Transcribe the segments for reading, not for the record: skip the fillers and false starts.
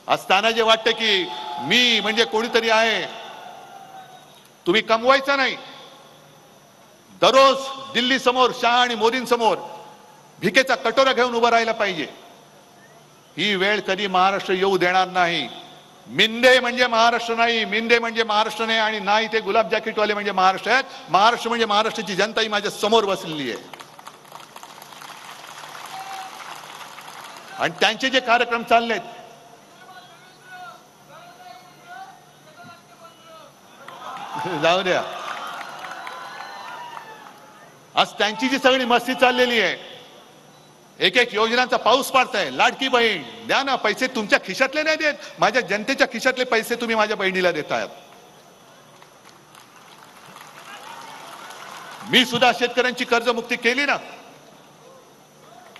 असताना जे वाटतं की मी म्हणजे कोणीतरी आहे, तुम्ही कमवायचा नाही, दररोज दिल्ली समोर शहा आणि मोदींसमोर भिकेचा कटोरा घेऊन उभं राहायला पाहिजे, ही वेळ कधी महाराष्ट्र येऊ देणार नाही. मिंदे म्हणजे महाराष्ट्र नाही, मिंदे म्हणजे महाराष्ट्र नाही, आणि नाही ते गुलाब जॅकेटवाले म्हणजे महाराष्ट्र आहेत. महाराष्ट्र म्हणजे महाराष्ट्राची जनता ही माझ्या समोर बसलेली आहे. आणि त्यांचे जे कार्यक्रम चाललेत, जाऊ द्या, आज त्यांची जी सगळी मस्ती चाललेली आहे, एक एक योजनांचा पाऊस पाडताय. लाडकी बहीण द्या ना, पैसे तुमच्या खिशातले नाही देत, माझ्या जनतेच्या खिशातले पैसे तुम्ही माझ्या बहिणीला देतायत. मी सुद्धा शेतकऱ्यांची कर्जमुक्ती केली ना,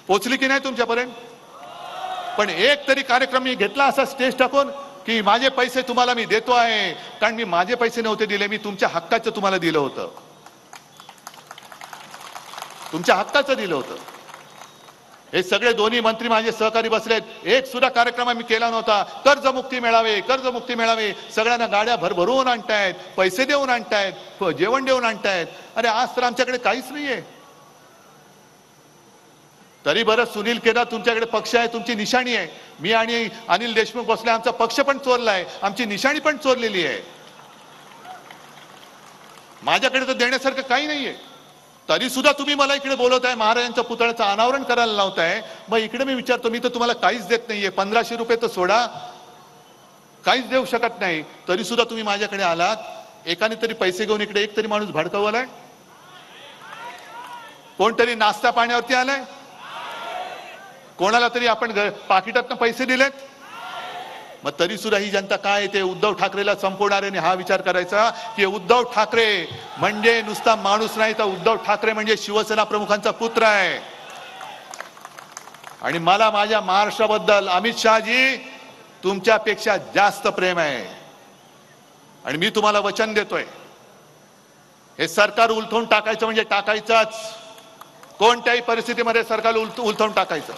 पोचली की नाही तुमच्यापर्यंत? पण एक तरी कार्यक्रम मी घेतला असा स्टेज टाकून की माझे पैसे तुम्हाला मी देतो आहे, कारण मी माझे पैसे नव्हते दिले, मी तुमच्या हक्काचं तुम्हाला दिलं होतं, तुमच्या हक्काचं दिलं होतं. हे सगळे दोन्ही मंत्री माझे सहकारी बसलेत, एक सुद्धा कार्यक्रम आम्ही केला नव्हता. कर्जमुक्ती मिळावे, कर्जमुक्ती मिळावे, सगळ्यांना गाड्या भरभरून आणतायत, पैसे देऊन आणतायत, जेवण देऊन आणतायत. अरे आज तर आमच्याकडे काहीच नाहीये. तरी बरं, सुनील केदार तुमच्याकडे पक्ष आहे, तुमची निशाणी आहे. मी आणि अनिल देशमुख बसले, आमचा पक्ष पण चोरलाय, आमची निशाणी पण चोरलेली आहे. माझ्याकडे तर देण्यासारखं काही नाहीये. तरी सुद्धा तुम्ही मला इकडे बोलवताय, महाराजांच्या पुतळ्याचं अनावरण करायला लावताय. मग इकडे मी विचारतो, मी तर तुम्हाला काहीच देत नाहीये, 1500 रुपये तर सोडा, काहीच देऊ शकत नाही. तरी सुद्धा तुम्ही माझ्याकडे आलात. एकाने तरी पैसे घेऊन इकडे एक तरी माणूस भडकवलाय? कोणतरी नाश्ता पाण्यावरती आलाय? कोणाला तरी आपण पाकिटातनं पैसे दिलेत? मग तरी सुद्धा ही जनता काय ते उद्धव ठाकरेला संपवणार आहे. हा विचार करायचा की उद्धव ठाकरे म्हणजे नुसता माणूस नाही, तर उद्धव ठाकरे म्हणजे शिवसेना प्रमुखांचा पुत्र आहे. आणि मला माझ्या महाराष्ट्राबद्दल अमित शहाजी तुमच्यापेक्षा जास्त प्रेम आहे. आणि मी तुम्हाला वचन देतोय, हे सरकार उलथवून टाकायचं म्हणजे टाकायचंच, कोणत्याही परिस्थितीमध्ये सरकार उलथवून टाकायचं.